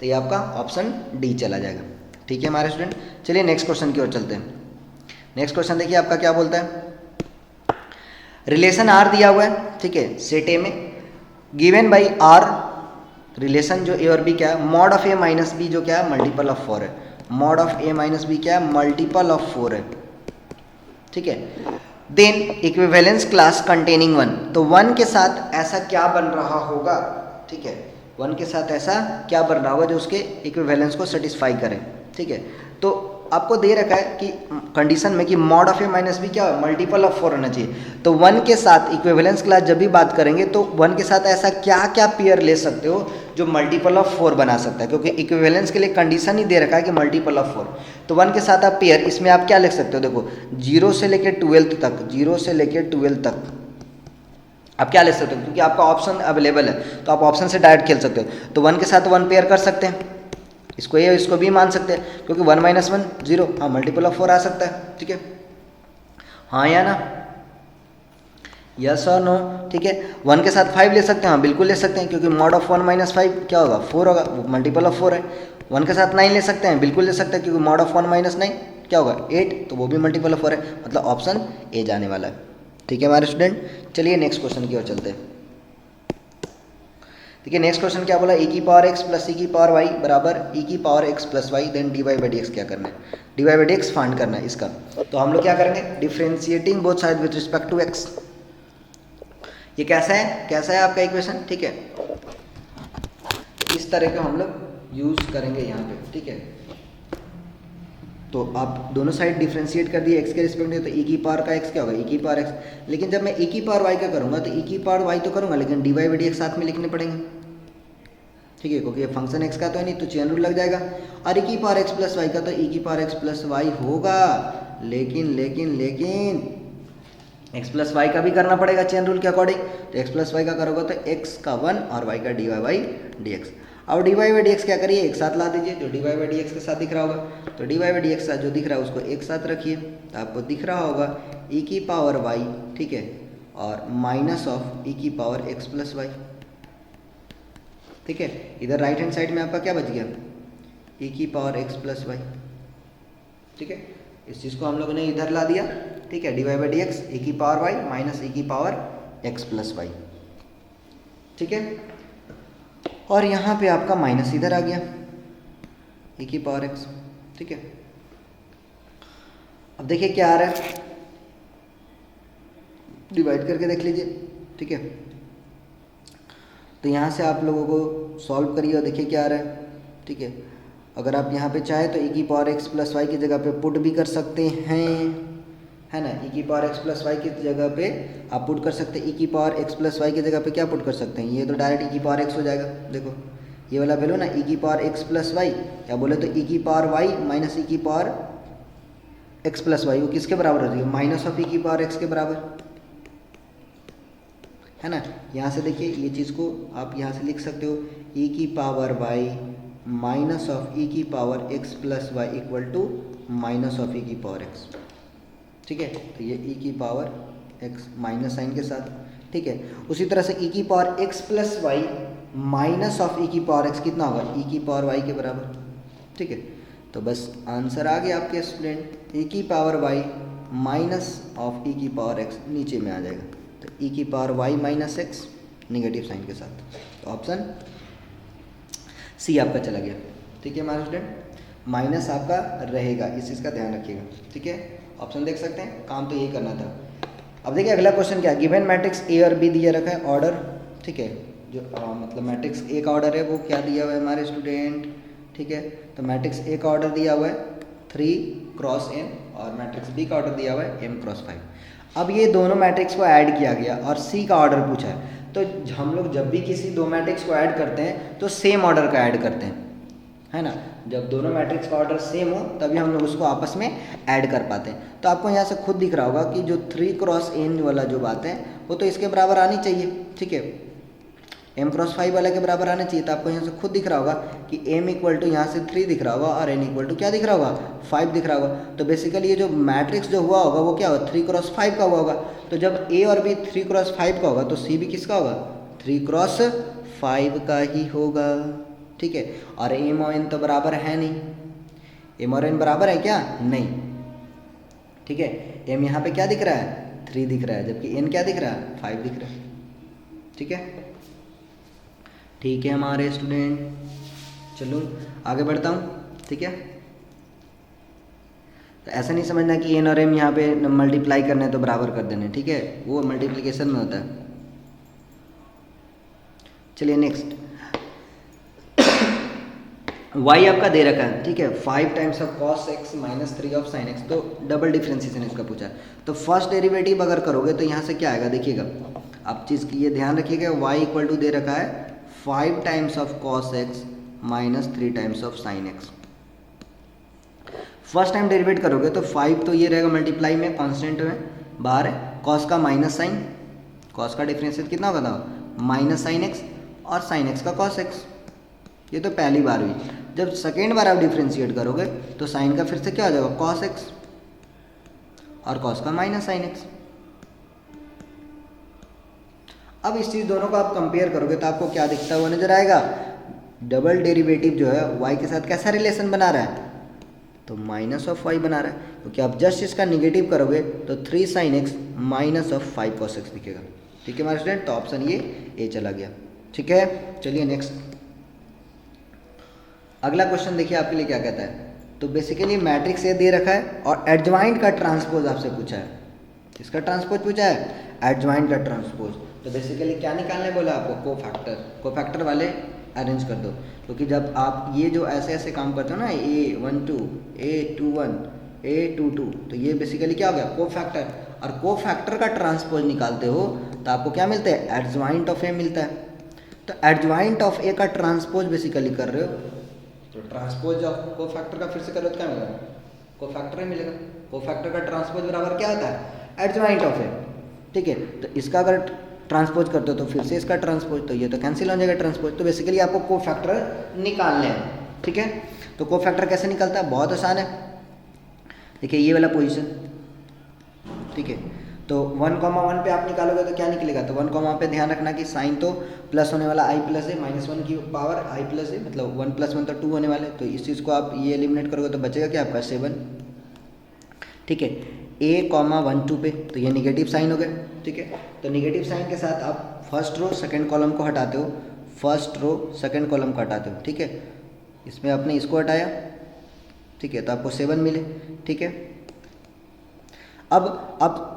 तो ये आपका ऑप्शन डी चला जाएगा, ठीक है हमारे स्टूडेंट। चलिए नेक्स्ट क्वेश्चन की ओर चलते हैं। नेक्स्ट क्वेश्चन देखिए आपका क्या बोलता है, रिलेशन आर दिया हुआ है, ठीक है, सेट ए में, गिवन बाई आर, रिलेशन जो ए और बी क्या है, mod of a minus b जो क्या है मल्टीपल ऑफ 4 है, mod of a minus b क्या है मल्टीपल ऑफ 4 है, ठीक है। देन इक्विवेलेंस क्लास कंटेनिंग 1, तो 1 के साथ ऐसा क्या बन रहा होगा, ठीक है, 1 के साथ ऐसा क्या बन रहा होगा जो उसके इक्विवेलेंस को सेटिस्फाई करे, ठीक है। तो आपको दे रखा है कि कंडीशन में कि mod of a minus b क्या मल्टीपल ऑफ 4 होना चाहिए, तो 1 के साथ इक्विवेलेंस क्लास जब भी बात करेंगे तो 1 के साथ ऐसा क्या क्या पेयर ले सकते हो जो मल्टीपल ऑफ 4 बना सकता है, क्योंकि इक्विवेलेंस के लिए कंडीशन ही दे रखा है कि मल्टीपल ऑफ 4, तो 1 के साथ आप पेयर, इसमें आप क्या लिख सकते हो, देखो 0 से लेकर 12 तक, 0 से लेकर 12 तक आप क्या ले सकते हो, क्योंकि आपका ऑप्शन अवेलेबल है तो आप ऑप्शन से डायरेक्ट खेल सकते हो। तो 1 के साथ 1 पेयर कर सकते हैं, इसको ए इसको भी मान सकते हैं, क्योंकि 1 माइनस 1 0, हाँ मल्टीपल ऑफ 4 आ सकता है, ठीक है, हाँ या ना, यस और नो, ठीक है। 1 के साथ 5 ले सकते हैं, हाँ बिल्कुल ले सकते हैं, क्योंकि मॉड ऑफ 1 माइनस 5 क्या होगा 4 होगा, वो मल्टीपल ऑफ 4 है। 1 के साथ 9 ले सकते हैं, बिल्कुल ले सकते हैं, क्योंकि मॉड ऑफ 1 माइनस 9 क्या होगा 8, तो वो भी मल्टीपल ऑफ 4 है, मतलब ऑप्शन ए जाने वाला है, ठीक है हमारे स्टूडेंट। चलिए नेक्स्ट क्वेश्चन की ओर चलते हैं। देखिए नेक्स्ट क्वेश्चन क्या बोला, e की पावर x प्लस e की पावर y बराबर e की power x plus y, then dy by D x क्या करना है, dy by D x find करना है इसका। तो हम लोग क्या करेंगे, differentiating both side with respect to x। ये कैसा है आपका इक्वेशन, ठीक है, इस तरह का हम लोग यूज करेंगे यहाँ पे, ठीक है। तो आप दोनों साइड डिफ्रेंशिएट कर दिए x के रिस्पेक्ट में, तो e की पावर का x क्या होगा e की पावर x, लेकिन जब मैं e की पावर y का करूँगा तो e की पावर y तो करूँगा, लेकिन dy बाई डी एक्स साथ में लिखने पड़ेंगे, ठीक है, क्योंकि ये फंक्शन x का तो है नहीं, तो चेन रूल लग जाएगा। और e की पावर x प्लस वाई का तो e की पावर x प्लस वाई होगा, लेकिन x प्लस वाई का भी करना पड़ेगा चेन रूल के अकॉर्डिंग, तो x प्लस वाई का करोगे तो x का 1 और y का D Y by D x. अब D Y by D x क्या करिए, एक साथ ला दीजिए, जो D Y by D X के साथ दिख रहा होगा, तो D Y by D X जो दिख रहा है उसको एक साथ रखिए, तो आपको दिख रहा होगा e की पावर y, ठीक है, और माइनस ऑफ e की पावर x प्लस वाई, ठीक है। इधर राइट हैंड साइड में आपका क्या बच गया e की पावर x प्लस वाई, ठीक है, इस चीज़ को हम लोगों ने इधर ला दिया, ठीक है, d Y by D x e की पावर y माइनस e की पावर x प्लस वाई, ठीक है, और यहाँ पे आपका माइनस इधर आ गया e की पावर x, ठीक है। अब देखिए क्या आ रहा है, डिवाइड करके देख लीजिए, ठीक है। तो यहाँ से आप लोगों को सॉल्व करिए और देखिए क्या आ रहा है, ठीक है। अगर आप यहाँ पे चाहे तो e की पावर x प्लस वाई की जगह पे पुट भी कर सकते हैं, है ना, e की पावर x प्लस वाई की जगह पे आप पुट कर सकते हैं, e की पावर x प्लस वाई की जगह पे क्या पुट कर सकते हैं, ये तो डायरेक्ट e की पावर x हो जाएगा, देखो ये वाला वैल्यू ना e की पावर x प्लस वाई, क्या बोले तो e की पावर y माइनस e की पावर x प्लस वाई, वो किसके बराबर हो जाएगी, माइनस ऑफ e की पावर x के बराबर, है ना। यहाँ से देखिए ये चीज़ को आप यहाँ से लिख सकते हो e की power y minus of e की power x plus y equal to minus of e की पावर x, ठीक है। तो ये e की पावर x माइनस साइन के साथ, ठीक है। उसी तरह से e की power x plus Y minus of E की पावर एक्स कितना होगा, ई की पावर वाई के बराबर। ठीक है, तो बस आंसर आ गया आपके स्टूडेंट, ई की power y minus of E की पावर एक्स नीचे में आ जाएगा, तो ई की power y minus x negative sign के साथ, तो ऑप्शन सी आपका चला गया। ठीक है हमारे स्टूडेंट, माइनस आपका रहेगा, इस चीज़ का ध्यान रखिएगा। ठीक है, ऑप्शन देख सकते हैं, काम तो यही करना था। अब देखिए अगला क्वेश्चन क्या है, गिवन मैट्रिक्स ए और बी दिया रखा है ऑर्डर। ठीक है, जो मतलब मैट्रिक्स ए का ऑर्डर है वो क्या दिया हुआ है हमारे स्टूडेंट। ठीक है, तो मैट्रिक्स ए का ऑर्डर दिया हुआ है 3x n और मैट्रिक्स बी का ऑर्डर दिया हुआ है m×5। अब ये दोनों मैट्रिक्स को ऐड किया गया और सी का ऑर्डर पूछा है, तो हम लोग जब भी किसी दो मैट्रिक्स को ऐड करते हैं तो सेम ऑर्डर का ऐड करते हैं, है ना। जब दोनों मैट्रिक्स का ऑर्डर सेम हो तभी हम लोग उसको आपस में ऐड कर पाते हैं। तो आपको यहाँ से खुद दिख रहा होगा कि जो 3x n वाला जो बात है वो तो इसके बराबर आनी चाहिए। ठीक है, m×5 वाला के बराबर आना चाहिए, तो आपको यहाँ से खुद दिख रहा होगा कि m इक्वल टू यहाँ से 3 दिख रहा होगा और n इक्वल टू क्या दिख रहा होगा, 5 दिख रहा होगा। तो बेसिकली ये जो मैट्रिक्स जो हुआ होगा वो क्या होगा, 3x5 का हुआ होगा। तो जब a और b 3x5 का होगा तो c भी किसका होगा, 3x5 का ही होगा। ठीक है, और m और n तो बराबर है नहीं, m और n बराबर है क्या, नहीं। ठीक है, m यहाँ पे क्या दिख रहा है, 3 दिख रहा है, जबकि n क्या दिख रहा है, 5 दिख रहा है। ठीक है, ठीक है हमारे स्टूडेंट, चलो आगे बढ़ता हूँ। ठीक है, तो ऐसा नहीं समझना कि n और m यहाँ पे मल्टीप्लाई करने तो बराबर कर देने। ठीक है, वो मल्टीप्लिकेशन में होता है। चलिए नेक्स्ट, y आपका दे रखा है। ठीक है, 5 times of cos x minus 3 of sin x, तो डबल डिफ्रेंसिएशन इसका पूछा है। तो फर्स्ट डेरिवेटिव अगर करोगे तो यहाँ से क्या आएगा, देखिएगा आप चीज़ की ये ध्यान रखिएगा, y इक्वल टू दे रखा है 5 times of cos x minus 3 times of sin x। First time derivative करोगे तो 5 तो ये रहेगा मल्टीप्लाई में, कांस्टेंट में बाहर है, cos का माइनस साइन, cos का डिफरेंशियल कितना होगा था, माइनस sin x, और sin x का cos x। ये तो पहली बार हुई। जब सेकेंड बार आप डिफ्रेंशिएट करोगे तो साइन का फिर से क्या हो जाएगा, cos x, और cos का माइनस sin x। अब इस चीज़ दोनों को आप कंपेयर करोगे तो आपको क्या दिखता हुआ नजर आएगा, डबल डेरिवेटिव जो है y के साथ कैसा रिलेशन बना रहा है, तो माइनस ऑफ y बना रहा है। क्योंकि आप जस्ट इसका निगेटिव करोगे तो 3 sin x minus of 5 cos x दिखेगा। ठीक है हमारे स्टूडेंट, तो ऑप्शन ये ए चला गया। ठीक है, चलिए नेक्स्ट, अगला क्वेश्चन देखिए आपके लिए क्या कहता है। तो बेसिकली मैट्रिक्स ए दे रखा है और एडजॉइंट का ट्रांसपोज आपसे पूछा है। किसका ट्रांसपोज पूछा है, एडजॉइंट का ट्रांसपोज। तो बेसिकली क्या निकालने बोला आपको, कोफैक्टर वाले अरेंज कर दो। क्योंकि जब आप ये जो ऐसे ऐसे काम करते हो ना, A12 A21 A22, तो ये बेसिकली क्या हो गया, कोफैक्टर। और कोफैक्टर का ट्रांसपोज निकालते हो तो आपको क्या मिलता है, एडजॉइंट ऑफ ए मिलता है। तो एडजॉइंट ऑफ ए का ट्रांसपोज बेसिकली कर रहे हो, तो ट्रांसपोज ऑफ कोफैक्टर का फिर से करो तो क्या मिलेगा, कोफैक्टर ही मिलेगा। कोफैक्टर का ट्रांसपोज बराबर क्या होता है, एडजॉइंट ऑफ ए। ठीक है, तो इसका अगर ट्रांसपोज करते हो तो फिर से इसका ट्रांसपोज, तो ये तो कैंसिल हो जाएगा ट्रांसपोज। तो बेसिकली आपको कोफैक्टर निकालने हैं। ठीक है, तो कोफैक्टर कैसे निकलता है, बहुत आसान है। देखिए ये वाला पोजीशन, ठीक है, तो 1,1 पे आप निकालोगे तो क्या निकलेगा, तो 1, पे ध्यान रखना कि साइन तो प्लस होने वाला i प्लस है, -1 की पावर i प्लस है, मतलब 1 + 1 तो 2 होने वाले। तो इस चीज़ को आप ये एलिमिनेट करोगे तो बचेगा क्या आपका 7। ठीक है, a,1, 2 पे तो ये निगेटिव साइन हो गया। ठीक है, तो निगेटिव साइन के साथ आप फर्स्ट रो सेकंड कॉलम को हटाते हो, फर्स्ट रो सेकंड कॉलम को हटाते हो। ठीक है, इसमें आपने इसको हटाया, ठीक है, तो आपको 7 मिले। ठीक है, अब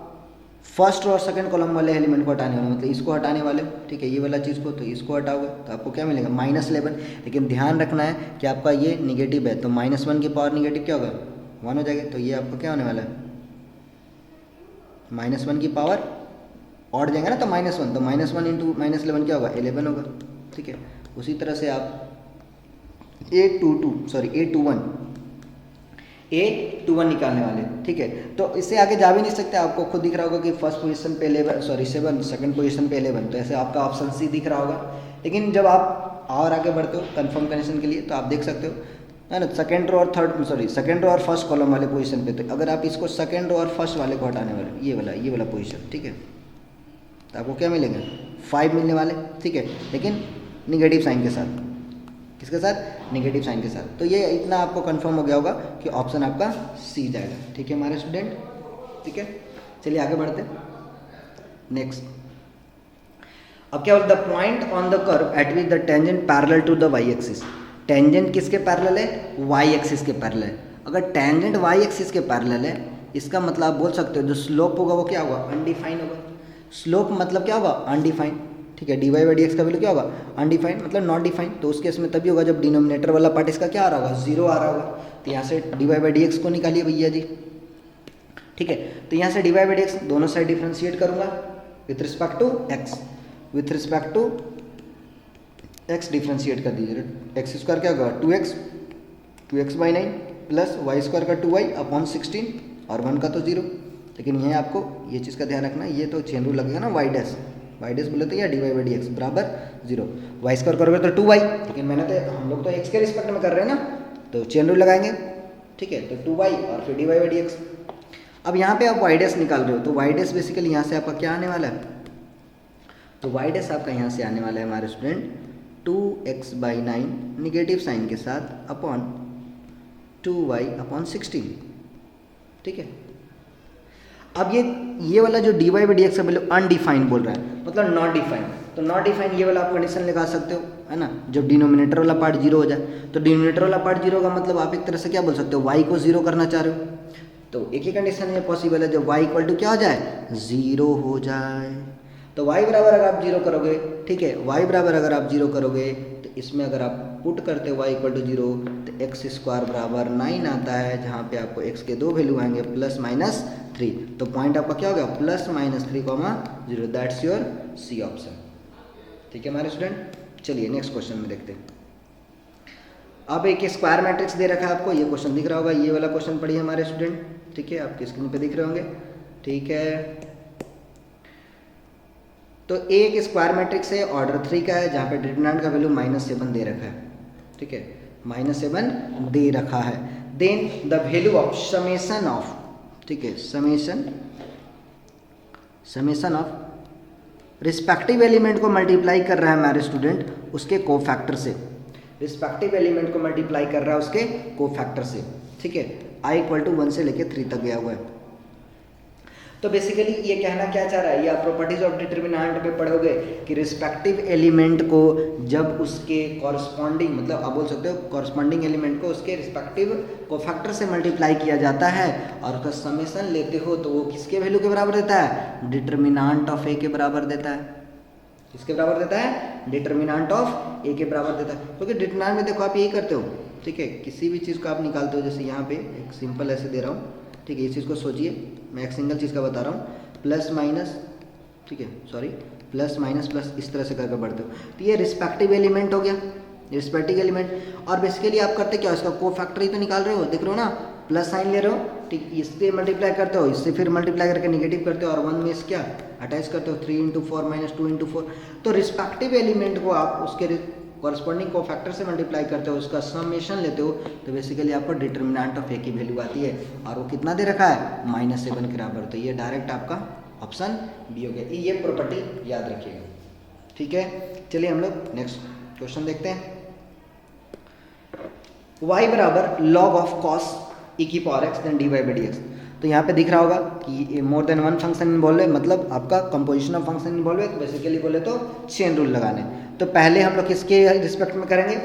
फर्स्ट रो और सेकंड कॉलम वाले एलिमेंट को हटाने वाले, मतलब इसको हटाने वाले। ठीक है, ये वाला चीज़ को, तो इसको हटाओगे तो आपको क्या मिलेगा, -11। लेकिन ध्यान रखना है कि आपका ये निगेटिव है, तो -1 की पावर निगेटिव क्या होगा, 1 हो जाएगा। तो ये आपको क्या होने वाला है, -1 की पावर ऑड जाएगा ना, तो -1, तो -1 × -11 क्या होगा, 11 होगा। ठीक है, उसी तरह से आप A21 निकालने वाले। ठीक है, तो इससे आगे जा भी नहीं सकते, आपको खुद दिख रहा होगा कि फर्स्ट पोजीशन पे 7, सेकंड पोजीशन पे 11, तो ऐसे आपका ऑप्शन सी दिख रहा होगा। लेकिन जब आप और आगे बढ़ते हो कंफर्म कंडीशन के लिए, तो आप देख सकते हो, है ना, सेकंड रो और फर्स्ट कॉलम वाले पोजीशन पे। तो अगर आप इसको सेकंड रो और फर्स्ट वाले को हटाने वाले, ये वाला पोजीशन, ठीक है, तो आपको क्या मिलेगा, 5 मिलने वाले। ठीक है, लेकिन निगेटिव साइन के साथ। किसके साथ? नेगेटिव साइन के साथ। तो ये इतना आपको कंफर्म हो गया होगा कि ऑप्शन आपका सी जाएगा। ठीक है हमारे स्टूडेंट, ठीक है। चलिए आगे बढ़ते हैं नेक्स्ट। अब क्या बोलता है, point on the curve at which the tangent parallel to the y axis. Tangent किसके पैरेलल है? वाई एक्सिस के पैरेलल है। अगर टेंजेंट वाई एक्सिस के पैरेलल है, इसका मतलब आप बोल सकते हो जो स्लोप होगा वो क्या होगा? अनडिफाइन होगा। स्लोप मतलब क्या होगा? अनडिफाइन। ठीक है, d Y by D x का वैल्यू क्या होगा? अनडिफाइन, मतलब नॉट डिफाइन। तो उस केस में तभी होगा जब डिनोमिनेटर वाला पार्ट इसका क्या आ रहा होगा? जीरो आ रहा होगा। तो यहाँ से D Y by D x को निकालिए भैया जी। ठीक है, तो यहाँ से डी वाई बाई डी एक्स दोनों साइड डिफ्रेंशिएट करूंगा with respect to x. With respect to x differentiate कर दीजिए। एक्स स्क्वायर क्या होगा? 2x by 9 plus Y square का 2y अपॉन 16 और 1 का तो 0। लेकिन यह आपको ये चीज़ का ध्यान रखना, ये तो चेन रूल लगेगा ना, वाई डैश बोले तो या d Y by D x बराबर 0। वाई स्क्वायर करोगे तो 2y, लेकिन मैंने तो हम लोग तो एक्स के रिस्पेक्ट में कर रहे हैं ना, तो चेन रूल लगाएंगे। ठीक है, तो 2y और फिर d Y by D x. अब यहाँ पे आप वाई डैश निकाल रहे हो, तो वाई डैश बेसिकली यहाँ से आपका क्या आने वाला है? तो वाई डैश आपका यहाँ से आने वाला है हमारे student 2x by 9 negative sign के साथ अपॉन 2y अपॉन 16। ठीक है, अब ये वाला जो D Y by D x का वैल्यू अनडिफाइंड बोल रहा है, मतलब नॉट डिफाइंड। तो नॉट डिफाइंड ये वाला आप कंडीशन लगा सकते हो, है ना। जब डिनोमिनेटर वाला पार्ट जीरो हो जाए, तो डिनोमिनेटर वाला पार्ट जीरो का मतलब आप एक तरह से क्या बोल सकते हो? वाई को जीरो करना चाह रहे हो। तो एक ही कंडीशन में पॉसिबल है जब वाई इक्वल टू क्या हो जाए? जीरो हो जाए। तो y बराबर अगर आप जीरो करोगे, ठीक है, y बराबर अगर आप जीरो करोगे तो इसमें अगर आप पुट करते हो y इक्वल टू जीरो, तो एक्स स्क्वायर बराबर 9 आता है, जहाँ पे आपको x के दो वैल्यू आएंगे प्लस माइनस 3। तो पॉइंट आपका क्या हो गया? Plus minus 3,0। That's your c option. ठीक है हमारे स्टूडेंट, चलिए नेक्स्ट क्वेश्चन में देखते हैं। अब एक स्क्वायर मैट्रिक्स दे रखा है आपको, ये क्वेश्चन दिख रहा होगा, ये वाला क्वेश्चन पढ़िए हमारे स्टूडेंट। ठीक है, आपकी स्क्रीन पे दिख रहे होंगे। ठीक है, तो एक स्क्वायर मैट्रिक्स है, ऑर्डर 3 का है, जहाँ पे डिटरमिनेंट का वैल्यू -7 दे रखा है। ठीक है, -7 दे रखा है। Then the value of summation of, ठीक है, समेशन ऑफ रिस्पेक्टिव एलिमेंट को मल्टीप्लाई कर रहा है हमारे स्टूडेंट उसके कोफैक्टर से। रिस्पेक्टिव एलिमेंट को मल्टीप्लाई कर रहा है उसके कोफैक्टर से। ठीक है, i इक्वल टू 1 से लेके 3 तक गया हुआ है। तो बेसिकली ये कहना क्या चाह रहा है, ये आप प्रॉपर्टीज ऑफ डिटरमिनेंट में पढ़ोगे कि रिस्पेक्टिव एलिमेंट को जब उसके कॉरस्पॉन्डिंग, मतलब आप बोल सकते हो कॉरस्पॉन्डिंग एलिमेंट को उसके रिस्पेक्टिव कोफैक्टर से मल्टीप्लाई किया जाता है और उसका समेशन लेते हो तो वो किसके वैल्यू के बराबर देता है? डिटरमिनेंट ऑफ ए के बराबर देता है। किसके बराबर देता है? डिटरमिनेंट ऑफ ए के बराबर देता है। क्योंकि डिटरमिनेंट में देखो आप यही करते हो। ठीक है, किसी भी चीज़ को आप निकालते हो, जैसे यहाँ पे एक सिंपल ऐसे दे रहा हूँ। ठीक है, इस चीज़ को सोचिए, मैं एक सिंगल चीज़ का बता रहा हूँ, प्लस माइनस, ठीक है, सॉरी, प्लस माइनस प्लस इस तरह से करके बढ़ते हो। तो ये रिस्पेक्टिव एलिमेंट हो गया, रिस्पेक्टिव एलिमेंट। और बेसिकली आप करते क्या हो, इसका कोफैक्टर ही तो निकाल रहे हो, देख रहे हो ना, प्लस साइन ले रहे हो, ठीक, इससे मल्टीप्लाई करते हो, इससे फिर मल्टीप्लाई करके निगेटिव करते हो और 1 में इस क्या अटैच करते हो, 3 × 4 - 2 × 4। तो रिस्पेक्टिव एलिमेंट को आप उसके कॉरस्पॉन्डिंग कोफैक्टर से मल्टीप्लाई करते हो, उसका समेशन लेते हो, तो बेसिकली आपको डिटरमिनेंट ऑफ ए की वैल्यू आती है और वो कितना दे रखा है? -7 के बराबर। तो ये डायरेक्ट आपका ऑप्शन बी हो गया। ये प्रॉपर्टी याद रखिएगा। ठीक है, चलिए हम लोग नेक्स्ट क्वेश्चन देखते हैं। y बराबर लॉग ऑफ कॉस e की power x then dy by D x. तो यहाँ पे दिख रहा होगा कि more than one function involve है, मतलब आपका कंपोजिशन ऑफ फंक्शन इन्वॉल्व है। तो बेसिकली बोले तो चेन रूल लगाने। तो पहले हम लोग किसके रिस्पेक्ट में करेंगे?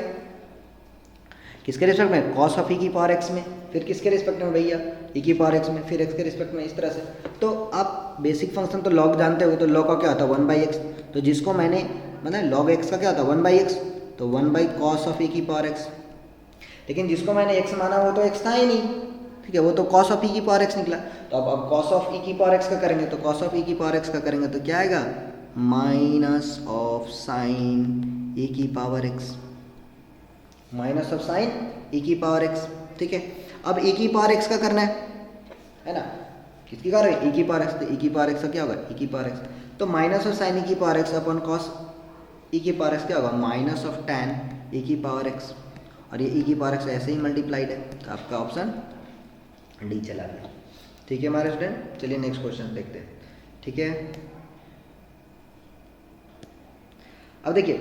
किसके रिस्पेक्ट में? कॉस ऑफ e की पावर x में। फिर किसके रिस्पेक्ट में भैया? e की पावर x में। फिर x के रिस्पेक्ट में, इस तरह से। तो आप बेसिक फंक्शन तो लॉग जानते हो, तो लॉग का क्या होता है? 1/x। तो जिसको मैंने मतलब लॉग x का क्या होता है? 1/x। तो 1/cos ऑफ e की पावर x। लेकिन जिसको मैंने x माना वो तो x था ही नहीं, ठीक है, वो तो cos ऑफ e की पावर x निकला। तो अब cos ऑफ e की पावर x का करेंगे, तो cos ऑफ e की पावर x का करेंगे तो क्या आएगा? माइनस ऑफ साइन e की power x, minus of sine e की पावर x। ठीक है, अब e की पावर x का करना है ना, किसकी कर रहे हैं? e की पावर x। तो e की पावर x का क्या होगा? e की पावर x। तो माइनस ऑफ साइन e की power x upon cos e की पावर x क्या होगा? माइनस ऑफ tan e की पावर x। और ये e की पावर x ऐसे ही मल्टीप्लाइड है, तो आपका ऑप्शन डी चला गया। ठीक है हमारे स्टूडेंट, चलिए नेक्स्ट क्वेश्चन देखते हैं। ठीक है, अब देखिए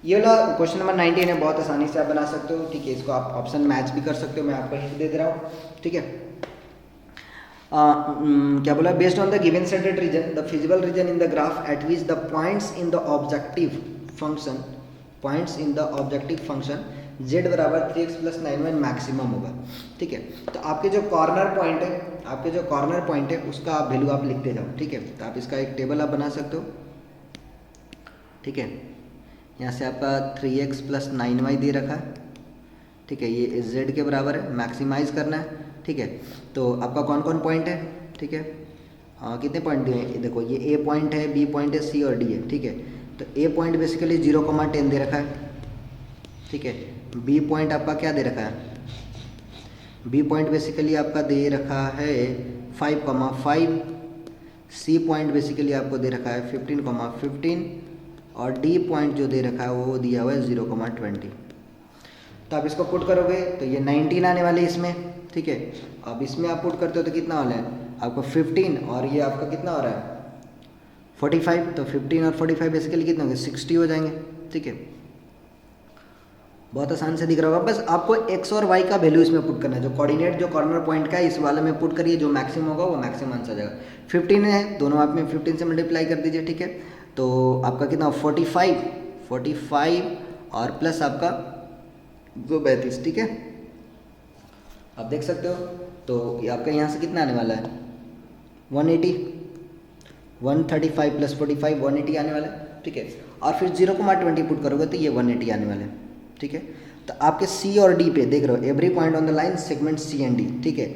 ये वाला क्वेश्चन नंबर 19 है, बहुत आसानी से आप बना सकते हो, ठीक है। इसको आप ऑप्शन मैच भी कर सकते हो, मैं आपको हिंट दे रहा हूँ, ठीक है। क्या बोला, based on the given centered region the feasible region in the graph at which the points in the objective function z बराबर 3x + 9y मैक्सिमम होगा, ठीक है। तो आपके जो कॉर्नर पॉइंट है उसका आप वैल्यू आप लिखते जाओ, ठीक है। तो आप इसका एक टेबल आप बना सकते हो, ठीक है। यहाँ से आपका 3x + 9y दे रखा है, ठीक है। ये z के बराबर है, मैक्सिमाइज करना है, ठीक है। तो आपका कौन कौन पॉइंट है, ठीक है। कितने पॉइंट दिए हैं, देखो ये a पॉइंट है, b पॉइंट है, c और d है, ठीक है। तो a पॉइंट बेसिकली 0,10 दे रखा है, ठीक है। b पॉइंट आपका क्या दे रखा है, b पॉइंट बेसिकली आपका दे रखा है 5,5, c पॉइंट बेसिकली आपको दे रखा है 15,15 और d पॉइंट जो दे रखा है वो दिया हुआ है 0,20। तो आप इसको पुट करोगे तो ये 19 आने वाले इसमें, ठीक है। अब इसमें आप पुट करते हो तो कितना वाला है आपको 15 और ये आपका कितना हो रहा है 45। तो 15 और 45 बेसिकली कितने होंगे 60 हो जाएंगे, ठीक है। बहुत आसान से दिख रहा होगा, बस आपको x और y का वैल्यू इसमें पुट करना है। जो कोऑर्डिनेट जो कॉर्नर पॉइंट का है इस वाले में पुट करिए, जो मैक्सिमम होगा वो मैक्सिमम आंसर आ जाएगा। 15 है, दोनों आप में 15 से मल्टीप्लाई कर दीजिए, ठीक है। तो आपका कितना 45 और प्लस आपका 232, ठीक है। आप देख सकते हो, तो आपका यहाँ से कितना आने वाला है 180, 135 + 45 180 आने वाला है, ठीक है। और फिर 0,20 पुट करोगे तो ये 180 आने वाला है, ठीक है। तो आपके C और D पे देख रहे हो, every point on the line segment C and D, ठीक है।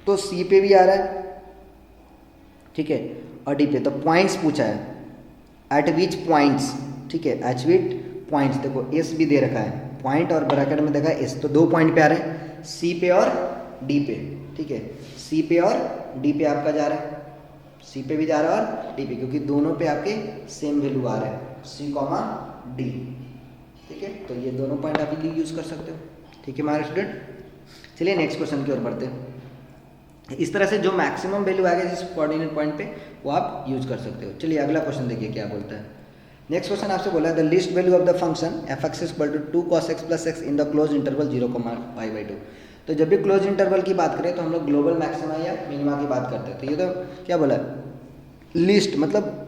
तो C पे भी आ रहा है, ठीक है, और D पे। तो पॉइंट्स पूछा है, एट विच पॉइंट्स, ठीक है, एट विच पॉइंट्स। देखो S भी दे रखा है, पॉइंट और ब्रैकेट में देखा है S, तो 2 पॉइंट पे आ रहे हैं, C पे और D पे, ठीक है। C पे और D पे आपका जा रहा है, C पे भी जा रहा है और D पे, क्योंकि दोनों पे आपके सेम वैल्यू आ रहा है C, D, ठीक है। तो ये दोनों पॉइंट आप यूज़ कर सकते हो, ठीक है हमारे स्टूडेंट। चलिए नेक्स्ट क्वेश्चन की ओर बढ़ते हैं। इस तरह से जो मैक्सिमम वैल्यू आ गया जिस कोऑर्डिनेट पॉइंट पे वो आप यूज़ कर सकते हो। चलिए अगला क्वेश्चन देखिए क्या बोलता है। नेक्स्ट क्वेश्चन आपसे बोला है the least value of the function f(x) = 2 cos x + x in the closed interval 0,π/2। तो जब भी क्लोज इंटरवल की बात करें तो हम लोग ग्लोबल मैक्सिमा या मिनिमा की बात करते हैं। तो ये तो क्या बोला है लिस्ट, मतलब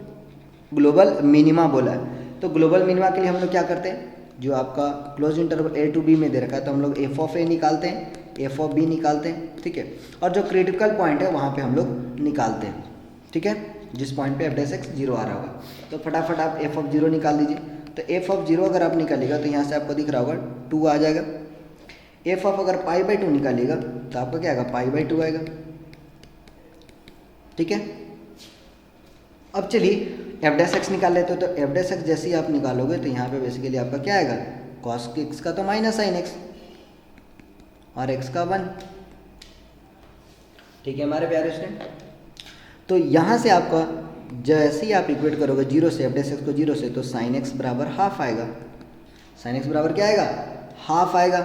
ग्लोबल मिनिमा बोला है। तो ग्लोबल मिनिमा के लिए हम लोग क्या करते हैं, जो आपका close interval a to b में दे रखा है तो हम लोग f(a) निकालते हैं, f(b) निकालते हैं, ठीक है। और जो क्रिटिकल पॉइंट है वहाँ पे हम लोग निकालते हैं, ठीक है, जिस पॉइंट पे f(x) 0 आ रहा होगा। तो फटाफट आप f(0) निकाल दीजिए। तो f(0) अगर आप निकालिएगा तो यहाँ से आपको दिख रहा होगा 2 आ जाएगा। अगर π/2 निकालिएगा तो आपका क्या आएगा π/2 आएगा, ठीक है। अब चलिए f(x) निकाल लेते हो। तो f(x) जैसे ही आप निकालोगे तो यहाँ पे बेसिकली आपका क्या आएगा cos x का तो माइनस sin x और x का 1, ठीक है हमारे प्यारे स्टूडेंट। तो यहाँ से आपका जैसे ही आप इक्वेट करोगे 0 से f(x) को 0 से, तो sin x बराबर हाफ आएगा। sin x बराबर क्या आएगा हाफ आएगा।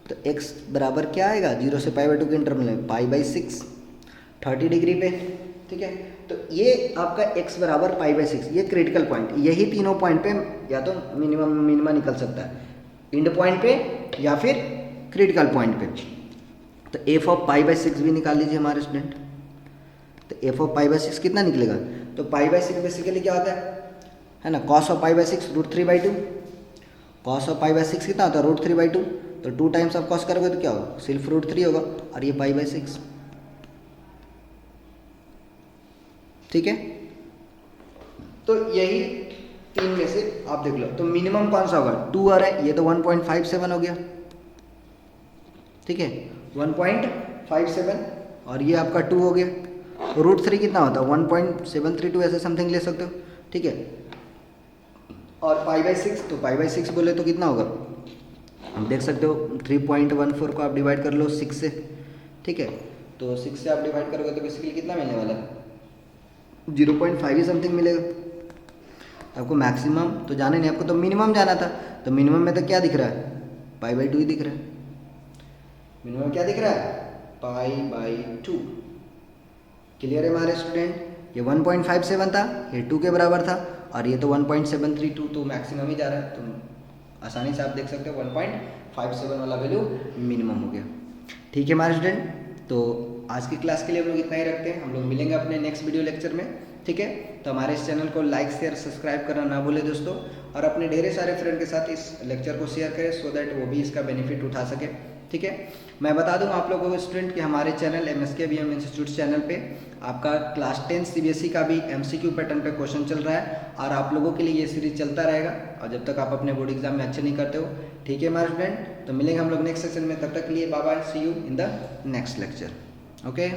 तो x बराबर क्या आएगा 0 से π/2 के इंटरवल में π/6 30 डिग्री पे, ठीक है। तो ये आपका x बराबर π/6, ये क्रिटिकल पॉइंट, यही तीनों पॉइंट पे या तो मिनिमम मिनिमा निकल सकता है, इंड पॉइंट पे या फिर क्रिटिकल पॉइंट पे। तो f(π/6) भी निकाल लीजिए हमारे स्टूडेंट। तो f(π/6) कितना निकलेगा, तो π/6 बेसिकली क्या होता है ना, cos of π/6 √3/2। cos of π/6 कितना होता है √3/2। तो 2 टाइम्स आप cos करोगे तो क्या होगा सिर्फ √3 होगा और ये π/6, ठीक है। तो यही 3 में से आप देख लो। तो मिनिमम कौन सा होगा 2 आ रहा है, ये तो 1.57 हो गया, ठीक है 1.57 और ये आपका 2 हो गया। √3 कितना होता है 1.732 ऐसे समथिंग ले सकते हो, ठीक है। और π/6, तो π/6 बोले तो कितना होगा हम देख सकते हो 3.14 को आप डिवाइड कर लो 6 से, ठीक है। तो 6 से आप डिवाइड करोगे तो बेसिकली कितना मिलने वाला है 0.5 ही समथिंग मिलेगा। आपको मैक्सिमम तो जाना नहीं, आपको तो मिनिमम जाना था। तो मिनिमम में तो क्या दिख रहा है π/2 ही दिख रहा है। मिनिमम क्या दिख रहा है π/2। क्लियर है हमारे स्टूडेंट। ये 1.57 था, ये 2 के बराबर था और ये तो 1.732 तो मैक्सिमम ही जा रहा है, तो आसानी से आप देख सकते हो 1.57 वाला वैल्यू मिनिमम हो गया। ठीक है हमारे स्टूडेंट, तो आज की क्लास के लिए हम लोग इतना ही रखते हैं। हम लोग मिलेंगे अपने नेक्स्ट वीडियो लेक्चर में। ठीक है, तो हमारे इस चैनल को लाइक शेयर सब्सक्राइब करना ना भूले दोस्तों, और अपने ढेर सारे फ्रेंड के साथ इस लेक्चर को शेयर करें सो दैट वो भी इसका बेनिफिट उठा सके। ठीक है, मैं बता दूं आप लोगों को स्टूडेंट कि हमारे चैनल MSKVM इंस्टीट्यूट चैनल पे आपका क्लास 10 CBSE का भी MCQ पैटर्न पे क्वेश्चन चल रहा है, और आप लोगों के लिए ये सीरीज चलता रहेगा, और जब तक आप अपने बोर्ड एग्जाम में अच्छे नहीं करते हो। ठीक है हमारे स्टूडेंट, तो मिलेंगे हम लोग नेक्स्ट सेशन में, तब तक के लिए bye bye, see you in the next lecture. Okay.